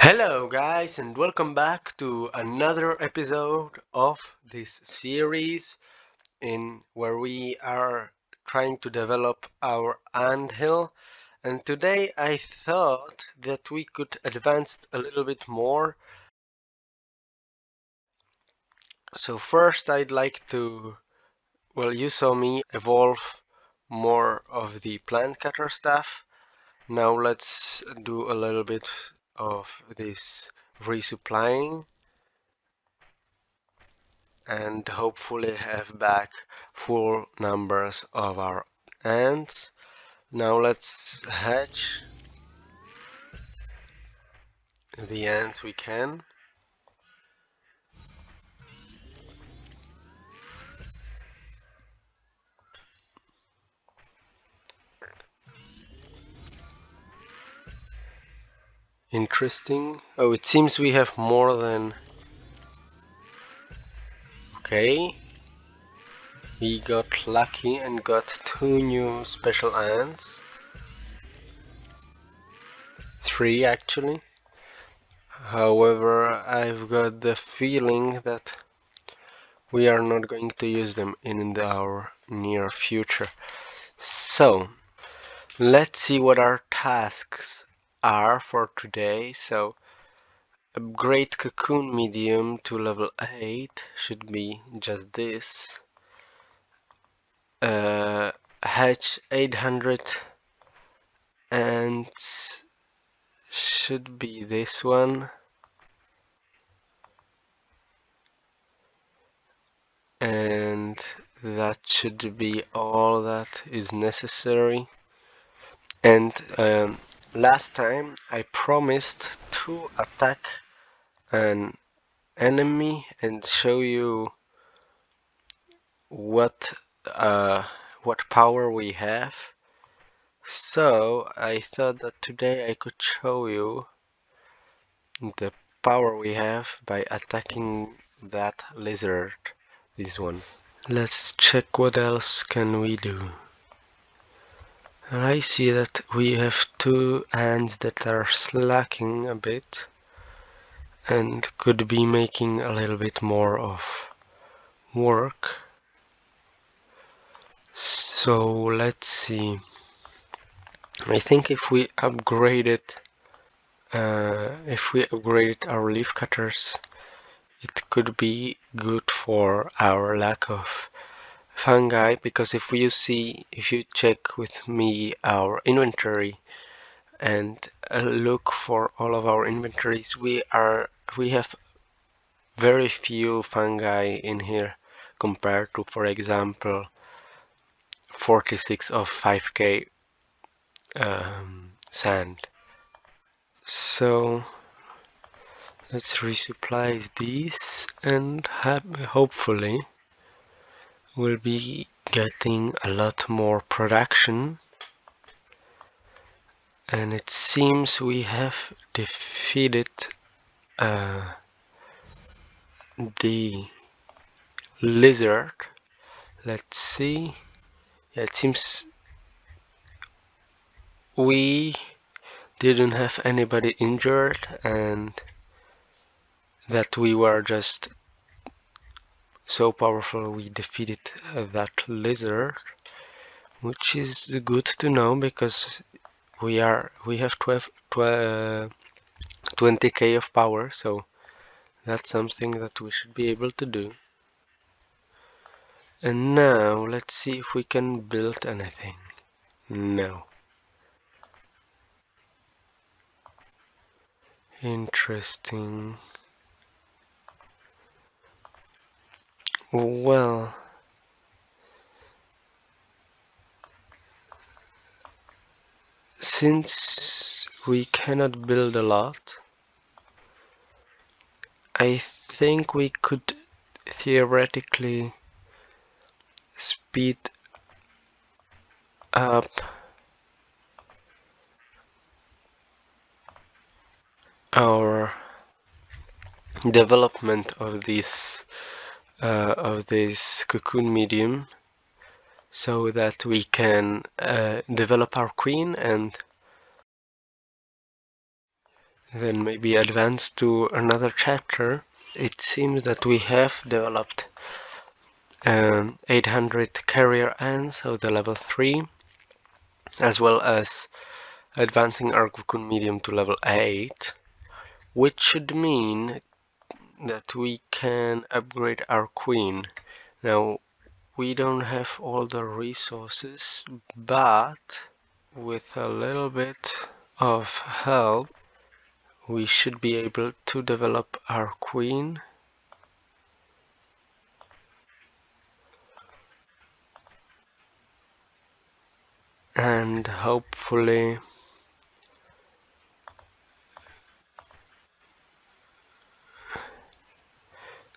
Hello, guys, and welcome back to another episode of this series in where we are trying to develop our anthill. And today I thought that we could advance a little bit more. So first I'd like to, well, you saw me evolve more of the plant cutter stuff. Now let's do a little bit of this resupplying and hopefully have back full numbers of our ants. Now let's hatch the ants we can. Interesting. Oh, it seems we have more than... Okay. We got lucky and got 2 new special ants. 3 actually. However, I've got the feeling that we are not going to use them in our near future. So, let's see what our tasks are for today. So, upgrade cocoon medium to level 8 should be just this. Hatch 800 and should be this one. And that should be all that is necessary. And last time I promised to attack an enemy and show you what power we have. So I thought that today I could show you the power we have by attacking that lizard, this one. Let's check what else can we do. I see that we have 2 ants that are slacking a bit and could be making a little bit more of work. So let's see. I think if we upgraded our leaf cutters, it could be good for our lack of fungi, because if you check with me our inventory and look for all of our inventories, we have very few fungi in here compared to, for example, 46 of 5k sand. So let's resupply these and hopefully we'll be getting a lot more production. And it seems we have defeated the lizard. Let's see. Yeah, it seems we didn't have anybody injured and that we were just so powerful we defeated that lizard, which is good to know because we have 20k of power, so that's something that we should be able to do. And now let's see if we can build anything. No. Interesting. Well, since we cannot build a lot, I think we could theoretically speed up our development of this cocoon medium so that we can develop our queen and then maybe advance to another chapter. It seems that we have developed 800 carrier ants, so the level 3, as well as advancing our cocoon medium to level 8, which should mean that we can upgrade our queen. Now, we don't have all the resources, but with a little bit of help, we should be able to develop our queen. And hopefully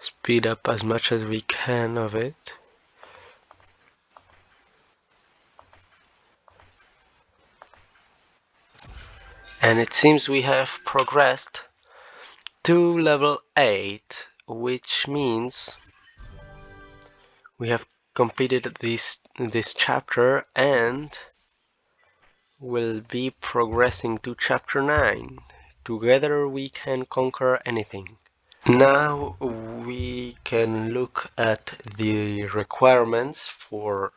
speed up as much as we can of it. And it seems we have progressed to level 8, which means we have completed this chapter and will be progressing to chapter 9. Together we can conquer anything. Now we can look at the requirements for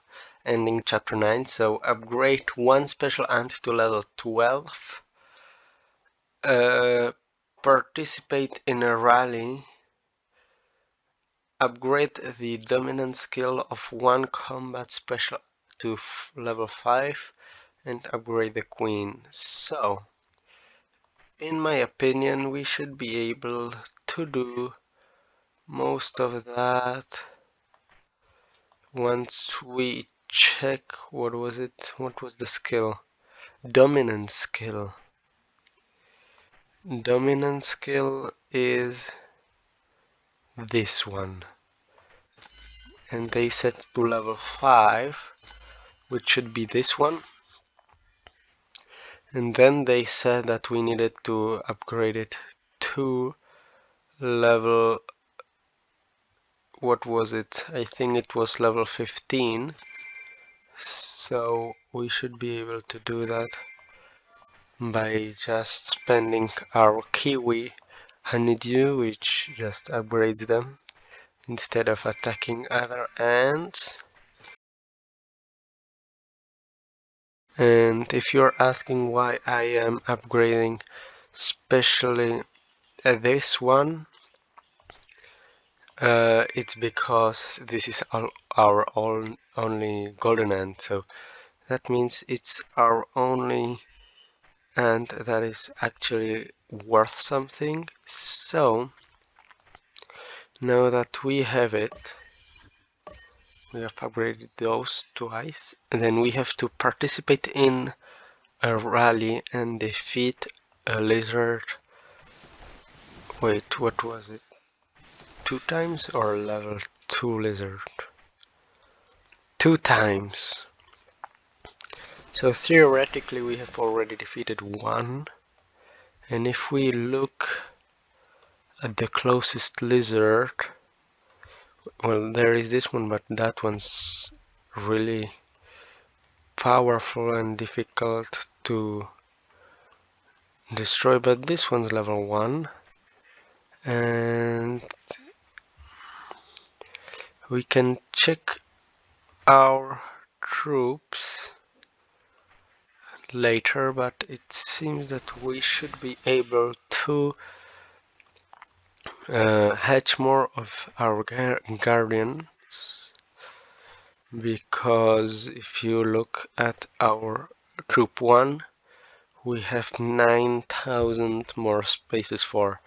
ending chapter 9. So upgrade one special ant to level 12. Participate in a rally. Upgrade the dominant skill of one combat special to level 5 and upgrade the queen. So, in my opinion, we should be able to do most of that once we check what was the skill? Dominant skill. Dominant skill is this one. And they set to level 5, which should be this one. And then they said that we needed to upgrade it to level, what was it? I think it was level 15. So we should be able to do that by just spending our kiwi honeydew, which just upgrades them instead of attacking other ants. And if you're asking why I am upgrading especially this one, it's because this is our only golden ant, so that means it's our only ant that is actually worth something. So now that we have it, we have upgraded those twice, and then we have to participate in a rally and defeat a lizard. Wait, what was it? 2 times or level 2 lizard? 2 times. So theoretically we have already defeated one, and if we look at the closest lizard, well, there is this one, but that one's really powerful and difficult to destroy, but this one's level 1, and we can check our troops later, but it seems that we should be able to hatch more of our guardians, because if you look at our troop 1, we have 9,000 more spaces for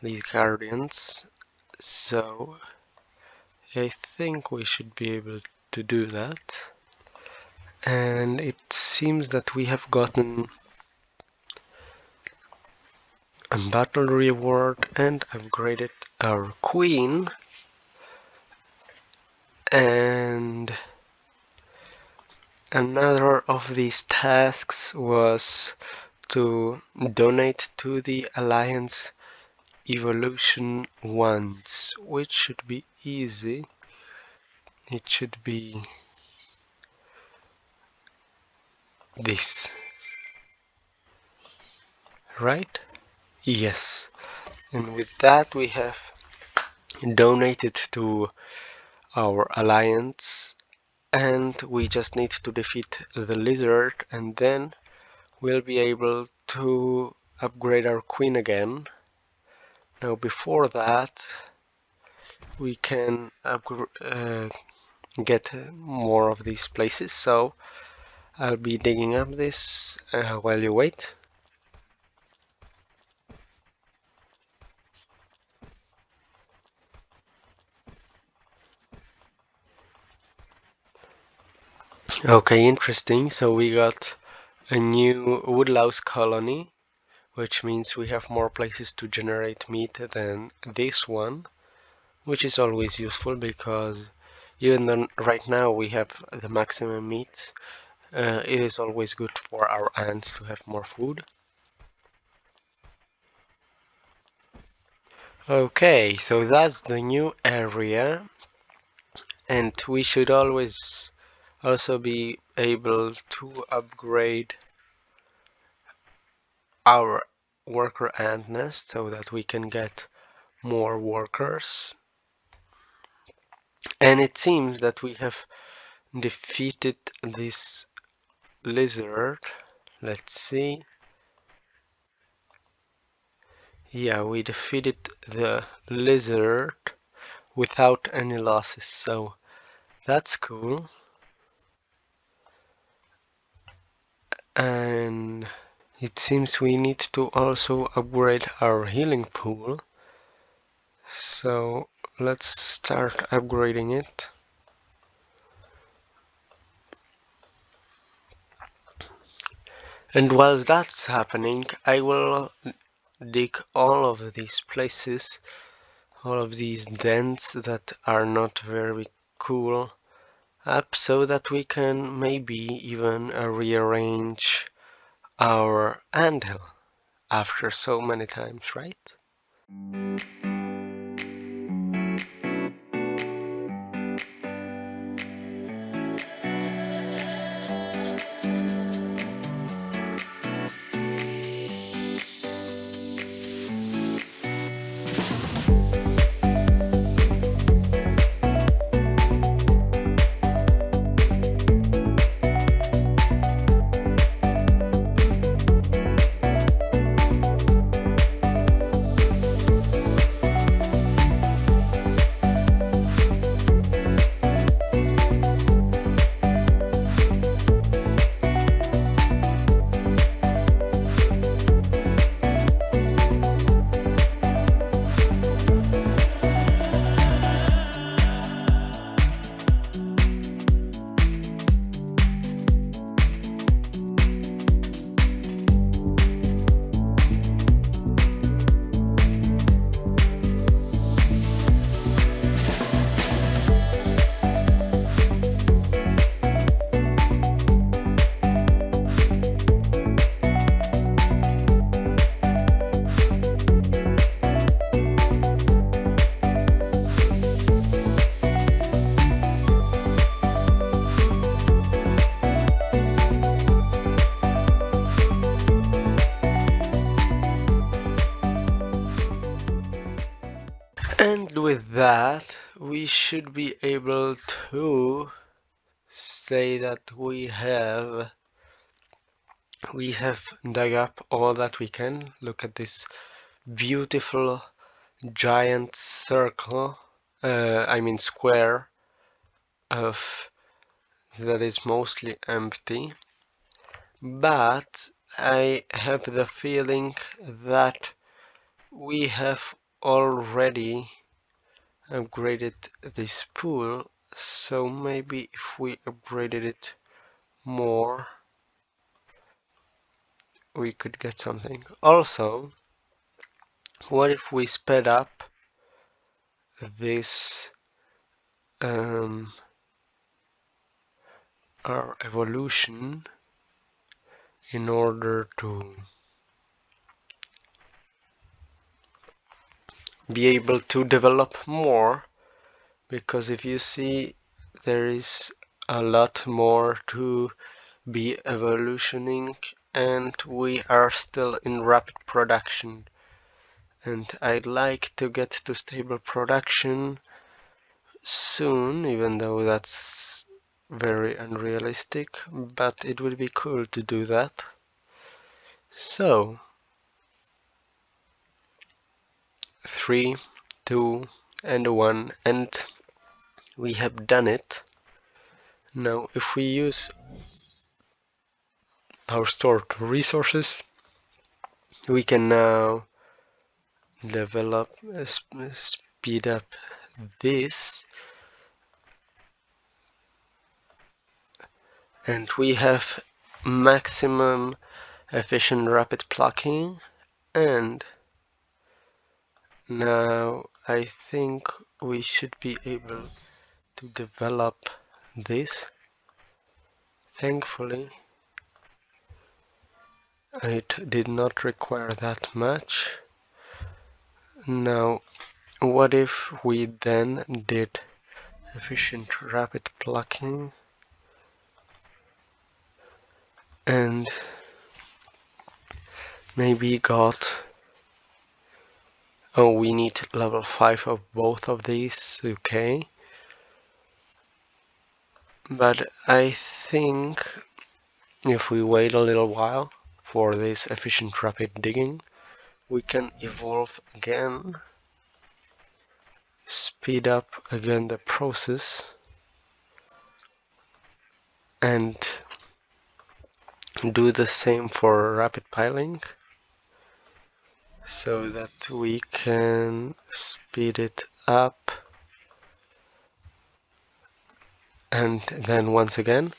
these guardians, so I think we should be able to do that. And it seems that we have gotten a battle reward and upgraded our queen, and another of these tasks was to donate to the Alliance Evolution once, which should be easy. It should be this, right? Yes, and with that we have donated to our alliance, and we just need to defeat the lizard, and then we'll be able to upgrade our queen again. Now before that we can get more of these places, so I'll be digging up this while you wait. Okay, interesting. So we got a new woodlouse colony, which means we have more places to generate meat than this one, which is always useful because even though right now we have the maximum meat, it is always good for our ants to have more food. Okay, so that's the new area, and we should always also be able to upgrade our worker ant nest so that we can get more workers. And it seems that we have defeated this lizard. Let's see. Yeah, we defeated the lizard without any losses, so that's cool. And it seems we need to also upgrade our healing pool. So let's start upgrading it. And while that's happening, I will dig all of these places, all of these dents that are not very cool up so that we can maybe even rearrange our anthill after so many times, right? And with that, we should be able to say that we have dug up all that we can. Look at this beautiful giant circle, I mean square of that is mostly empty. But I have the feeling that we have already upgraded this pool, so maybe if we upgraded it more, we could get something. Also, what if we sped up this our evolution in order to be able to develop more, because if you see, there is a lot more to be evolutioning and we are still in rapid production. and I'd like to get to stable production soon, even though that's very unrealistic, but it would be cool to do that. So, 3, 2, and 1, and we have done it. Now, if we use our stored resources, we can now develop, speed up this, and we have maximum efficient rapid plucking, and now I think we should be able to develop this. Thankfully, it did not require that much. Now, what if we then did efficient rapid plucking and maybe got... Oh, we need level 5 of both of these, okay. But I think if we wait a little while for this efficient rapid digging, we can evolve again, speed up again the process, and do the same for rapid piling, so that we can speed it up, and then once again.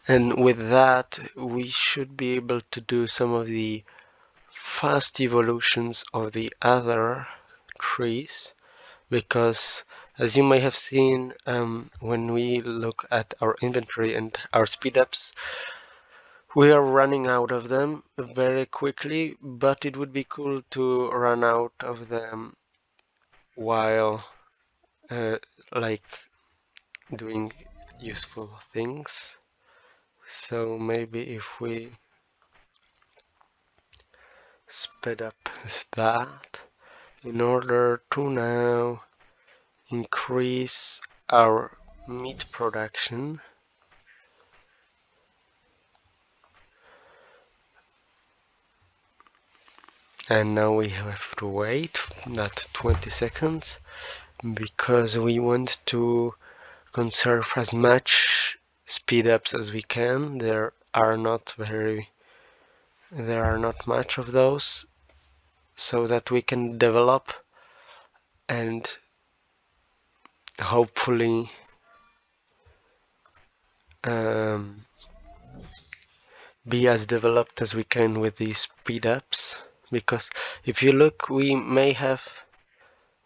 And with that, we should be able to do some of the fast evolutions of the other trees, because as you may have seen, when we look at our inventory and our speedups, we are running out of them very quickly, but it would be cool to run out of them while like doing useful things. So maybe if we speed up that in order to now increase our meat production. And now we have to wait that 20 seconds because we want to conserve as much speed ups as we can. There are not much of those, so that we can develop and hopefully be as developed as we can with these speed ups. Because if you look, we may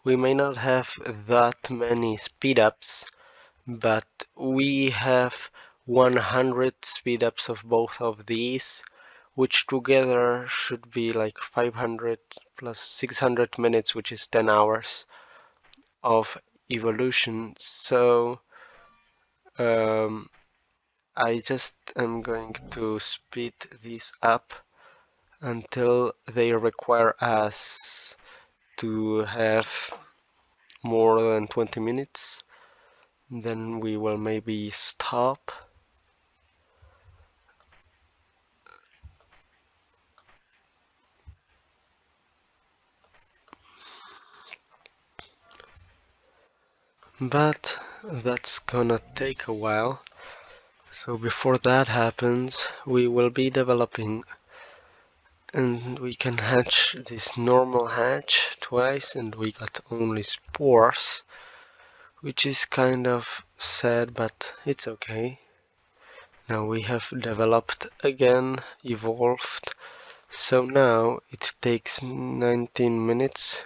not have that many speed ups, but we have 100 speed ups of both of these, which together should be like 500 plus 600 minutes, which is 10 hours of evolution. So I just am going to speed these up until they require us to have more than 20 minutes. Then we will maybe stop. But that's gonna take a while. So before that happens, we will be developing, and we can hatch this normal hatch twice, and we got only spores, which is kind of sad, but it's okay. Now we have developed again, evolved, so now it takes 19 minutes,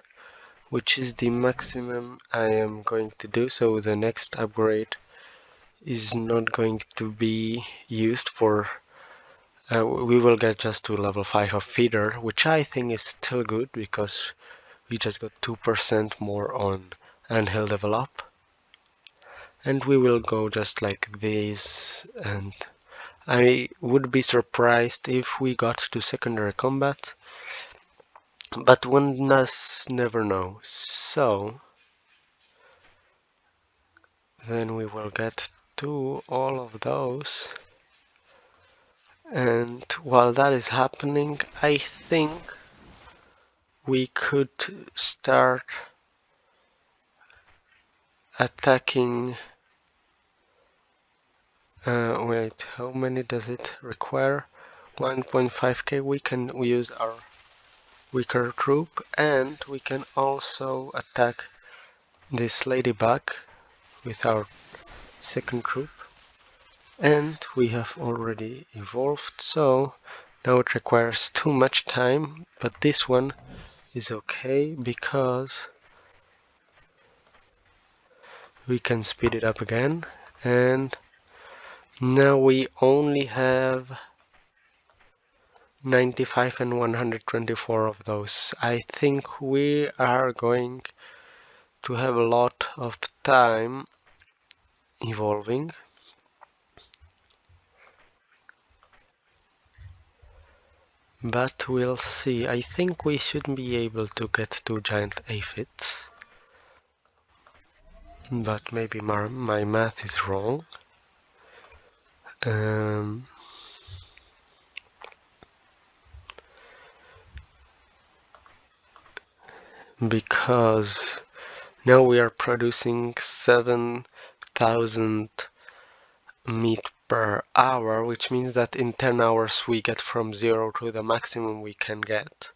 which is the maximum I am going to do, so the next upgrade is not going to be used for... we will get just to level 5 of feeder, which I think is still good, because we just got 2% more on Anthill develop. And we will go just like this, and I would be surprised if we got to secondary combat, But one does never know. So then we will get to all of those. And while that is happening, I think we could start attacking. Wait, how many does it require? 1.5k. We can use our weaker troop, and we can also attack this ladybug with our second troop. And we have already evolved, so now it requires too much time, but this one is okay because we can speed it up again. And now we only have 95 and 124 of those. I think we are going to have a lot of time evolving. But we'll see. I think we should be able to get 2 giant aphids. But maybe my math is wrong. Because now we are producing 7,000 meat per hour, which means that in 10 hours we get from 0 to the maximum we can get,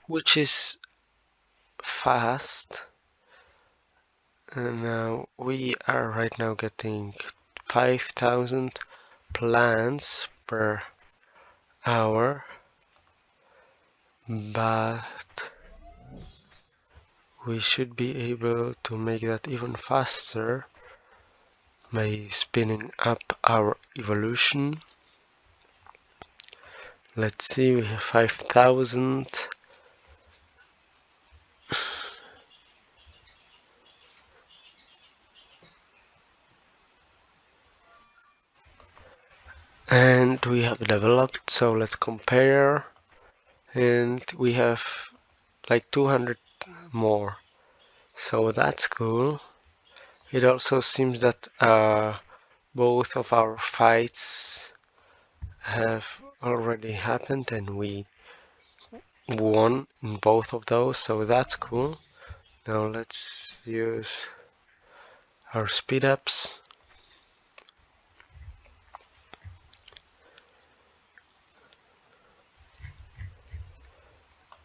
which is fast. And now we are right now getting 5,000 plants per hour, but we should be able to make that even faster by spinning up our evolution. Let's see, we have 5,000. And we have developed, so let's compare. And we have like 200 more. So that's cool. It also seems that both of our fights have already happened and we won in both of those, so that's cool. Now let's use our speed ups.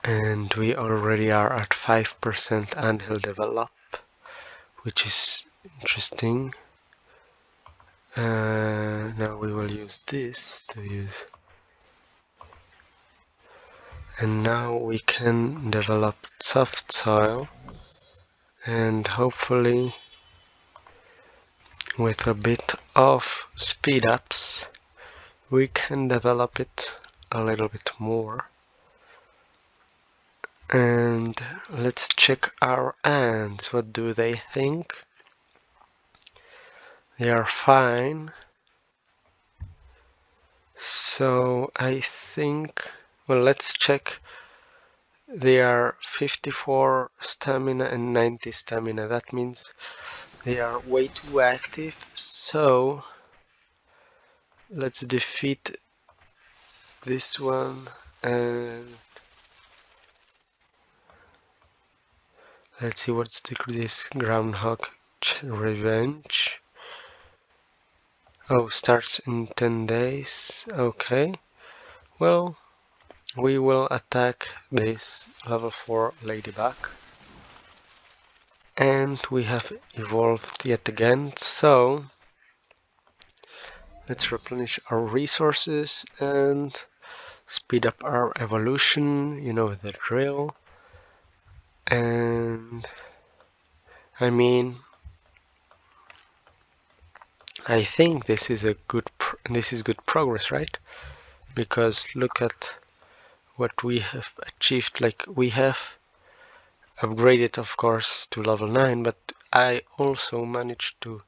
And we already are at 5% Anthill develop, which is interesting. Now we will use this to use. And now we can develop soft soil, and hopefully with a bit of speed ups we can develop it a little bit more. And let's check our ants. What do they think? They are fine. So I think, well, let's check. They are 54 stamina and 90 stamina. That means they are way too active. So let's defeat this one and let's see what's this groundhog revenge. Oh, starts in 10 days. Okay. Well, we will attack this level 4 ladybug. And we have evolved yet again, so let's replenish our resources and speed up our evolution, you know the drill. And I mean, I think this is a good good progress, right? Because look at what we have achieved. Like, we have upgraded, of course, to level 9, but I also managed to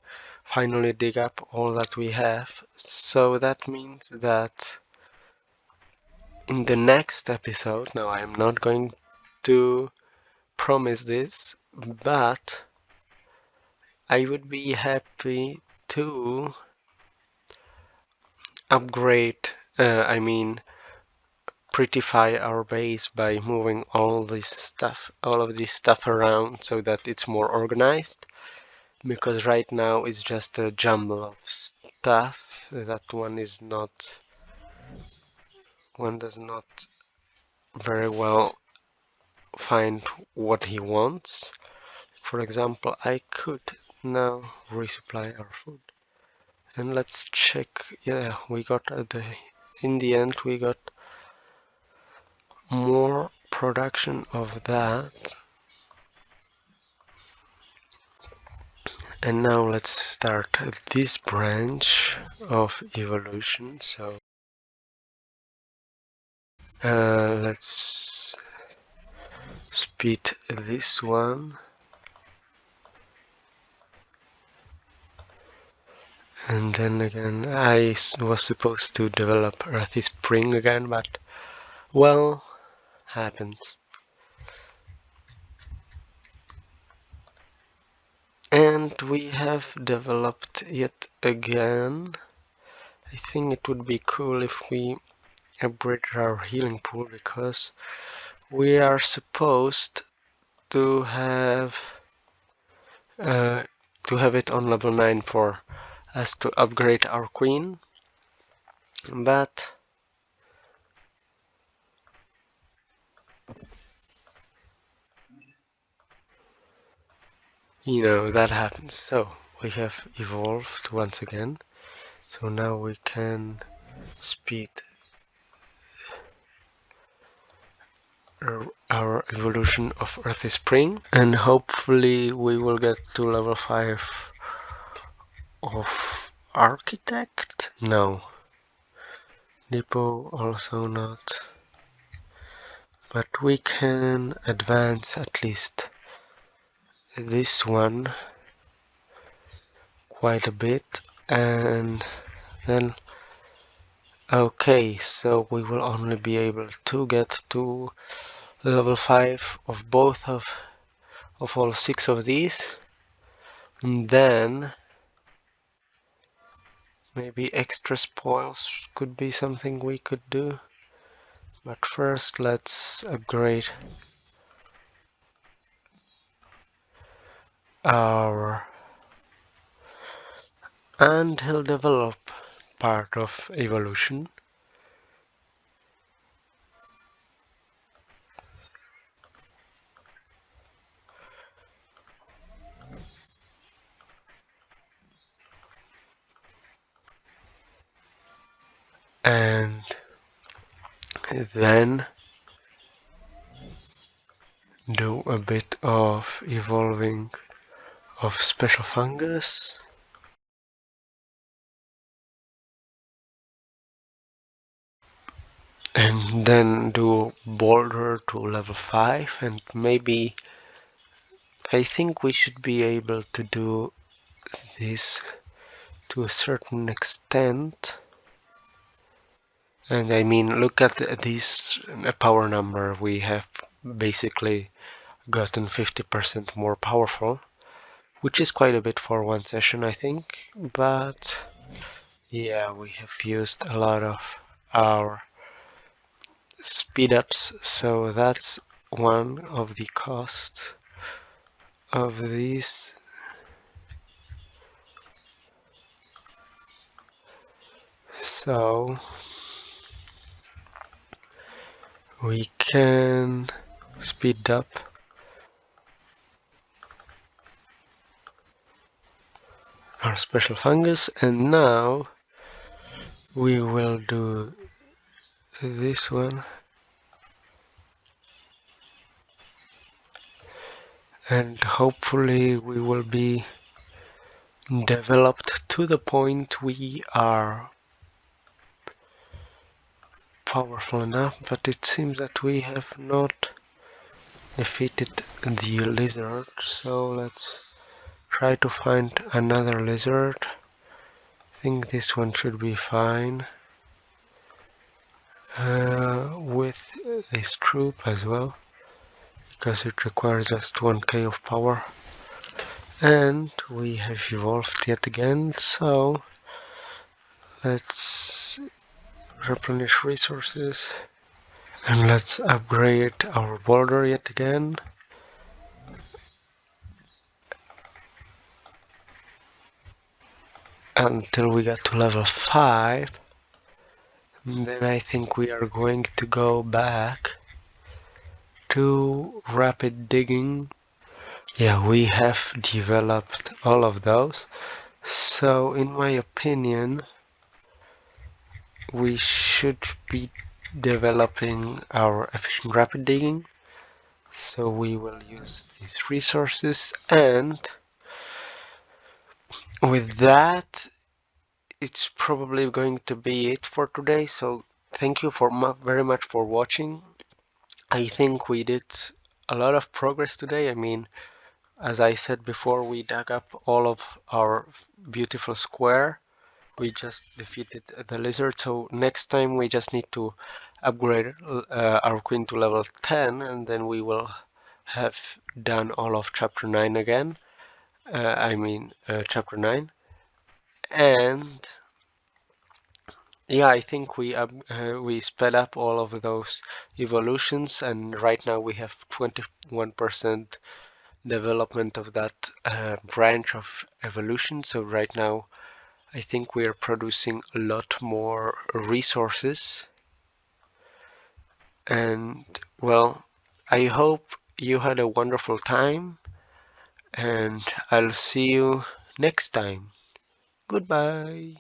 finally dig up all that we have. So that means that in the next episode, now I am not going to promise this, but I would be happy to upgrade, I mean, prettify our base by moving all of this stuff around so that it's more organized. Because right now it's just a jumble of stuff that one does not very well find what he wants. For example, I could now resupply our food. And let's check. Yeah, in the end we got more production of that. And now let's start this branch of evolution. So let's speed this one. And then again, I was supposed to develop Earthy Spring again, but, well, happens. And we have developed yet again. I think it would be cool if we upgraded our healing pool, because we are supposed to have it on level 9 for us to upgrade our queen, but you know, that happens. So we have evolved once again, so now we can speed our evolution of Earthy Spring, and hopefully we will get to level 5 of Architect? No. Depot also not. But we can advance at least this one quite a bit, and then okay, so we will only be able to get to level 5 of both of all 6 of these, and then maybe extra spoils could be something we could do. But first let's upgrade our Anthill develop part of evolution. And then do a bit of evolving of special fungus. And then do boulder to level 5, and maybe I think we should be able to do this to a certain extent. And I mean, look at this power number. We have basically gotten 50% more powerful, which is quite a bit for one session, I think. But yeah, we have used a lot of our speed ups, so that's one of the costs of these. So we can speed up our special fungus, and now we will do this one, and hopefully we will be developed to the point we are powerful enough. But it seems that we have not defeated the lizard, so let's try to find another lizard. I think this one should be fine with this troop as well. because it requires just 1k of power. And we have evolved yet again, so let's replenish resources. And let's upgrade our boulder yet again. Until we get to level 5. Then I think we are going to go back to rapid digging. Yeah, we have developed all of those. So in my opinion, we should be developing our efficient rapid digging. So we will use these resources, and with that it's probably going to be it for today. So thank you very much for watching. I think we did a lot of progress today. I mean, as I said before, we dug up all of our beautiful square. We just defeated the lizard, so next time we just need to upgrade our queen to level 10, and then we will have done all of chapter 9 again. Chapter 9. And yeah, I think we sped up all of those evolutions, and right now we have 21% development of that branch of evolution. So right now I think we are producing a lot more resources. And well, I hope you had a wonderful time, and I'll see you next time. Goodbye.